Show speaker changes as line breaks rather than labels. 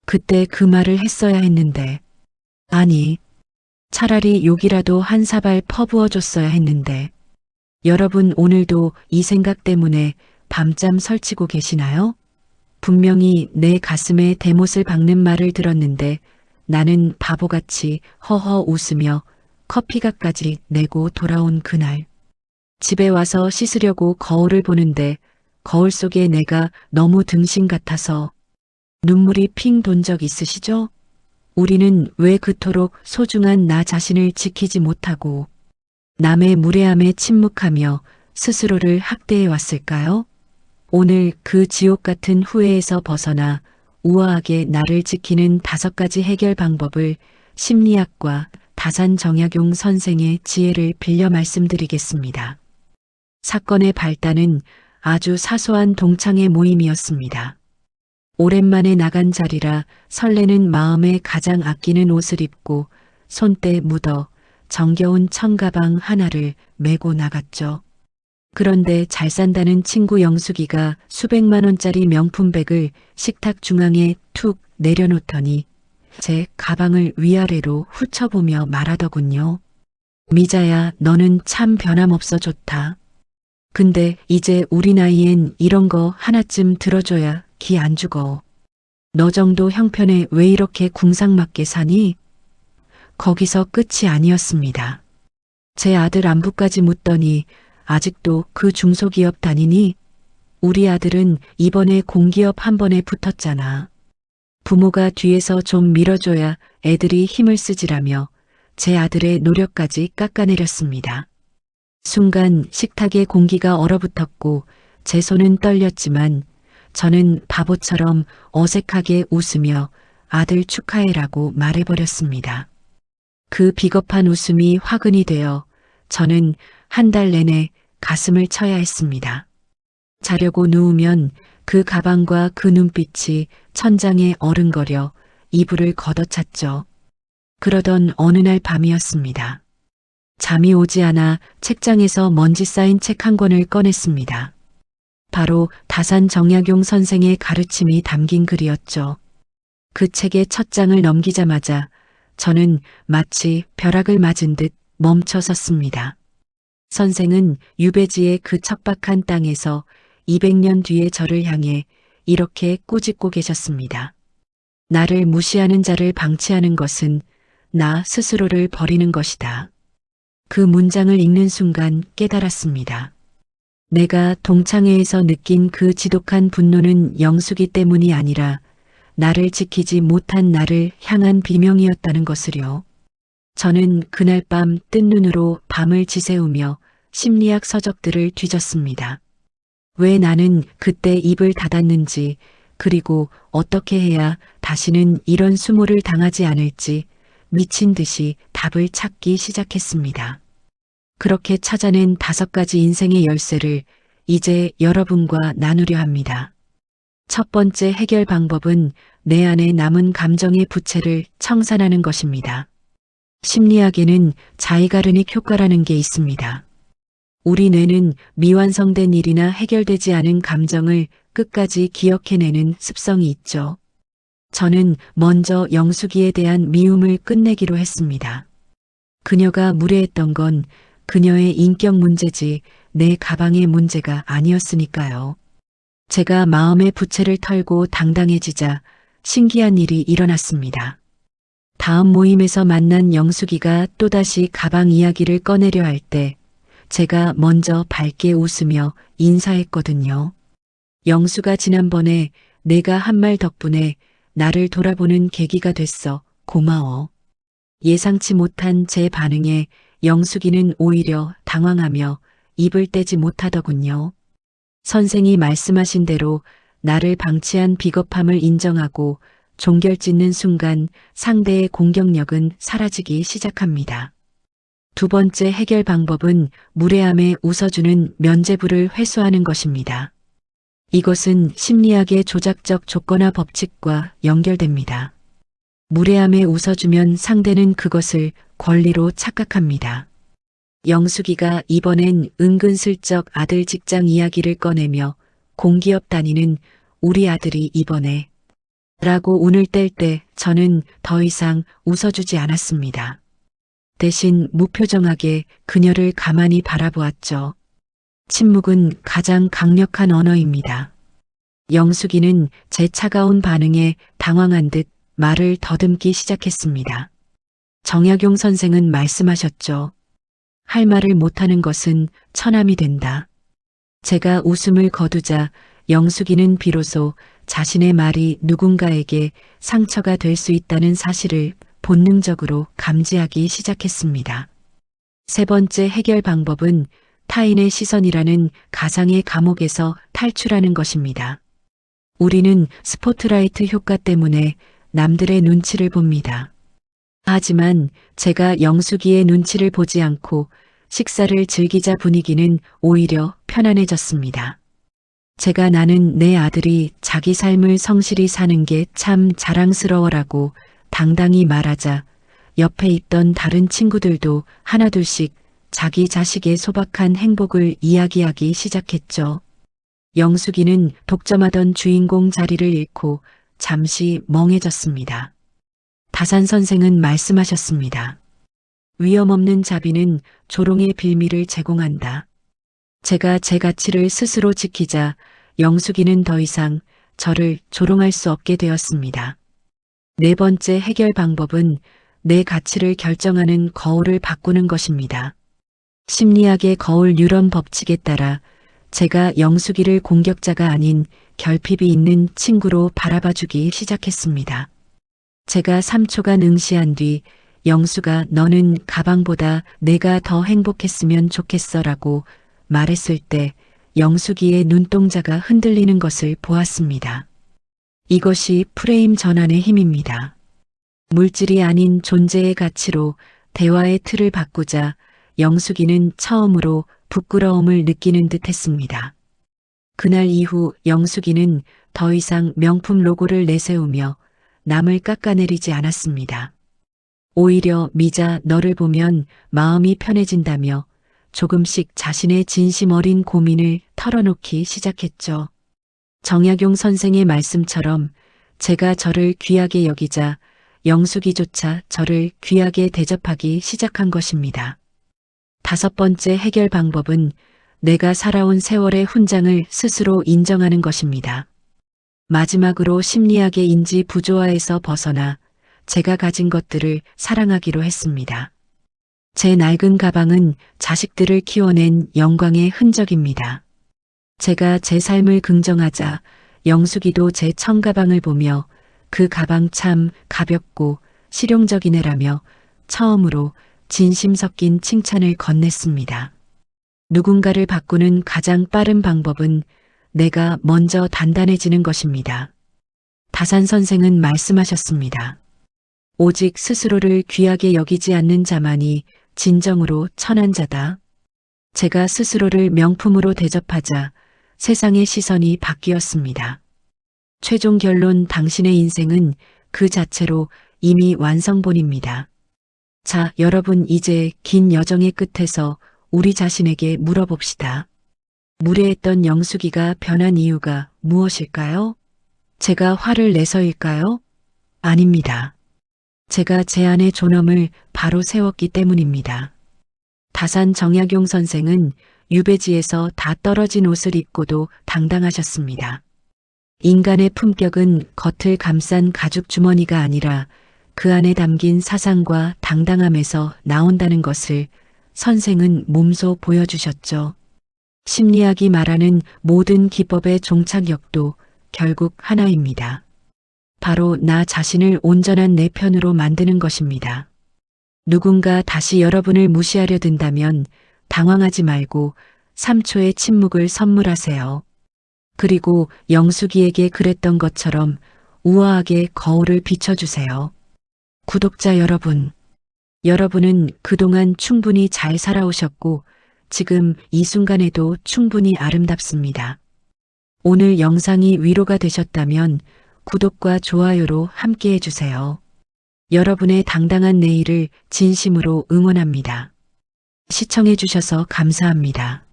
그때 그 말을 했어야 했는데. 아니, 차라리 욕이라도 한 사발 퍼부어줬어야 했는데. 여러분 오늘도 이 생각 때문에 밤잠 설치고 계시나요? 분명히 내 가슴에 대못을 박는 말을 들었는데 나는 바보같이 허허 웃으며 커피값까지 내고 돌아온 그날. 집에 와서 씻으려고 거울을 보는데 거울 속에 내가 너무 등신 같아서 눈물이 핑 돈 적 있으시죠? 우리는 왜 그토록 소중한 나 자신을 지키지 못하고 남의 무례함에 침묵하며 스스로를 학대해 왔을까요? 오늘 그 지옥 같은 후회에서 벗어나 우아하게 나를 지키는 5가지 해결 방법을 심리학과 다산정약용 선생의 지혜를 빌려 말씀드리겠습니다. 사건의 발단은 아주 사소한 동창회 모임이었습니다. 오랜만에 나간 자리라 설레는 마음에 가장 아끼는 옷을 입고 손때 묻어 정겨운 청가방 하나를 메고 나갔죠. 그런데 잘 산다는 친구 영숙이가 수백만 원짜리 명품백을 식탁 중앙에 툭 내려놓더니 제 가방을 위아래로 훑어보며 말하더군요. 미자야, 너는 참 변함없어 좋다. 근데 이제 우리 나이엔 이런 거 하나쯤 들어줘야 기 안 죽어. 너 정도 형편에 왜 이렇게 궁상맞게 사니? 거기서 끝이 아니었습니다. 제 아들 안부까지 묻더니 아직도 그 중소기업 다니니? 우리 아들은 이번에 공기업 한 번에 붙었잖아. 부모가 뒤에서 좀 밀어줘야 애들이 힘을 쓰지라며 제 아들의 노력까지 깎아내렸습니다. 순간 식탁에 공기가 얼어붙었고 제 손은 떨렸지만 저는 바보처럼 어색하게 웃으며 아들 축하해라고 말해버렸습니다. 그 비겁한 웃음이 화근이 되어 저는 한 달 내내 가슴을 쳐야 했습니다. 자려고 누우면 그 가방과 그 눈빛이 천장에 어른거려 이불을 걷어찼죠. 그러던 어느 날 밤이었습니다. 잠이 오지 않아 책장에서 먼지 쌓인 책 한 권을 꺼냈습니다. 바로 다산정약용 선생의 가르침이 담긴 글이었죠. 그 책의 첫 장을 넘기자마자 저는 마치 벼락을 맞은 듯 멈춰 섰습니다. 선생은 유배지의 그 척박한 땅에서 200년 뒤의 저를 향해 이렇게 꾸짖고 계셨습니다. 나를 무시하는 자를 방치하는 것은 나 스스로를 버리는 것이다. 그 문장을 읽는 순간 깨달았습니다. 내가 동창회에서 느낀 그 지독한 분노는 영숙이 때문이 아니라 나를 지키지 못한 나를 향한 비명이었다는 것을요. 저는 그날 밤 뜬 눈으로 밤을 지새우며 심리학 서적들을 뒤졌습니다. 왜 나는 그때 입을 닫았는지, 그리고 어떻게 해야 다시는 이런 수모를 당하지 않을지 미친 듯이 답을 찾기 시작했습니다. 그렇게 찾아낸 5가지 인생의 열쇠를 이제 여러분과 나누려 합니다. 첫 번째 해결 방법은 내 안에 남은 감정의 부채를 청산하는 것입니다. 심리학에는 자이가르닉 효과라는 게 있습니다. 우리 뇌는 미완성된 일이나 해결되지 않은 감정을 끝까지 기억해내는 습성이 있죠. 저는 먼저 영숙이에 대한 미움을 끝내기로 했습니다. 그녀가 무례했던 건 그녀의 인격 문제지 내 가방의 문제가 아니었으니까요. 제가 마음의 부채를 털고 당당해지자 신기한 일이 일어났습니다. 다음 모임에서 만난 영숙이가 또다시 가방 이야기를 꺼내려 할 때 제가 먼저 밝게 웃으며 인사했거든요. 영수가 지난번에 내가 한 말 덕분에 나를 돌아보는 계기가 됐어. 고마워. 예상치 못한 제 반응에 영숙이는 오히려 당황하며 입을 떼지 못하더군요. 선생이 말씀하신 대로 나를 방치한 비겁함을 인정하고 종결짓는 순간 상대의 공격력은 사라지기 시작합니다. 두 번째 해결 방법은 무례함에 웃어주는 면죄부를 회수하는 것입니다. 이것은 심리학의 조작적 조건화 법칙과 연결됩니다. 무례함에 웃어주면 상대는 그것을 권리로 착각합니다. 영숙이가 이번엔 은근슬쩍 아들 직장 이야기를 꺼내며 공기업 다니는 우리 아들이 이번에 라고 운을 뗄 때 저는 더 이상 웃어주지 않았습니다. 대신 무표정하게 그녀를 가만히 바라보았죠. 침묵은 가장 강력한 언어입니다. 영숙이는 제 차가운 반응에 당황한 듯 말을 더듬기 시작했습니다. 정약용 선생은 말씀하셨죠. 할 말을 못하는 것은 처남이 된다. 제가 웃음을 거두자 영숙이는 비로소 자신의 말이 누군가에게 상처가 될 수 있다는 사실을 본능적으로 감지하기 시작했습니다. 세 번째 해결 방법은 타인의 시선이라는 가상의 감옥에서 탈출하는 것입니다. 우리는 스포트라이트 효과 때문에 남들의 눈치를 봅니다. 하지만 제가 영숙이의 눈치를 보지 않고 식사를 즐기자 분위기는 오히려 편안해졌습니다. 제가 나는 내 아들이 자기 삶을 성실히 사는 게 참 자랑스러워라고 당당히 말하자 옆에 있던 다른 친구들도 하나둘씩 자기 자식의 소박한 행복을 이야기하기 시작했죠. 영숙이는 독점하던 주인공 자리를 잃고 잠시 멍해졌습니다. 다산 선생은 말씀하셨습니다. 위험 없는 자비는 조롱의 빌미를 제공한다. 제가 제 가치를 스스로 지키자 영숙이는 더 이상 저를 조롱할 수 없게 되었습니다. 네 번째 해결 방법은 내 가치를 결정하는 거울을 바꾸는 것입니다. 심리학의 거울 뉴런 법칙에 따라 제가 영숙이를 공격자가 아닌 결핍이 있는 친구로 바라봐주기 시작했습니다. 제가 3초간 응시한 뒤 영수가 너는 가방보다 내가 더 행복했으면 좋겠어 라고 말했을 때 영숙이의 눈동자가 흔들리는 것을 보았습니다. 이것이 프레임 전환의 힘입니다. 물질이 아닌 존재의 가치로 대화의 틀을 바꾸자 영숙이는 처음으로 부끄러움을 느끼는 듯 했습니다. 그날 이후 영숙이는 더 이상 명품 로고를 내세우며 남을 깎아내리지 않았습니다. 오히려 미자 너를 보면 마음이 편해진다며 조금씩 자신의 진심 어린 고민을 털어놓기 시작했죠. 정약용 선생의 말씀처럼 제가 저를 귀하게 여기자 영숙이조차 저를 귀하게 대접하기 시작한 것입니다. 다섯 번째 해결 방법은 내가 살아온 세월의 훈장을 스스로 인정하는 것입니다. 마지막으로 심리학의 인지 부조화에서 벗어나 제가 가진 것들을 사랑하기로 했습니다. 제 낡은 가방은 자식들을 키워낸 영광의 흔적입니다. 제가 제 삶을 긍정하자 영숙이도 제 청가방을 보며 그 가방 참 가볍고 실용적이네라며 처음으로 진심 섞인 칭찬을 건넸습니다. 누군가를 바꾸는 가장 빠른 방법은 내가 먼저 단단해지는 것입니다. 다산 선생은 말씀하셨습니다. 오직 스스로를 귀하게 여기지 않는 자만이 진정으로 천한 자다. 제가 스스로를 명품으로 대접하자 세상의 시선이 바뀌었습니다. 최종 결론 당신의 인생은 그 자체로 이미 완성본입니다. 자, 여러분 이제 긴 여정의 끝에서 우리 자신에게 물어봅시다. 무례했던 영숙이가 변한 이유가 무엇일까요? 제가 화를 내서일까요? 아닙니다. 제가 제 안의 존엄을 바로 세웠기 때문입니다. 다산 정약용 선생은 유배지에서 다 떨어진 옷을 입고도 당당하셨습니다. 인간의 품격은 겉을 감싼 가죽 주머니가 아니라 그 안에 담긴 사상과 당당함에서 나온다는 것을 선생은 몸소 보여주셨죠. 심리학이 말하는 모든 기법의 종착역도 결국 하나입니다. 바로 나 자신을 온전한 내 편으로 만드는 것입니다. 누군가 다시 여러분을 무시하려 든다면 당황하지 말고 3초의 침묵을 선물하세요. 그리고 영숙이에게 그랬던 것처럼 우아하게 거울을 비춰주세요. 구독자 여러분, 여러분은 그동안 충분히 잘 살아오셨고 지금 이 순간에도 충분히 아름답습니다. 오늘 영상이 위로가 되셨다면 구독과 좋아요로 함께 해주세요. 여러분의 당당한 내일을 진심으로 응원합니다. 시청해주셔서 감사합니다.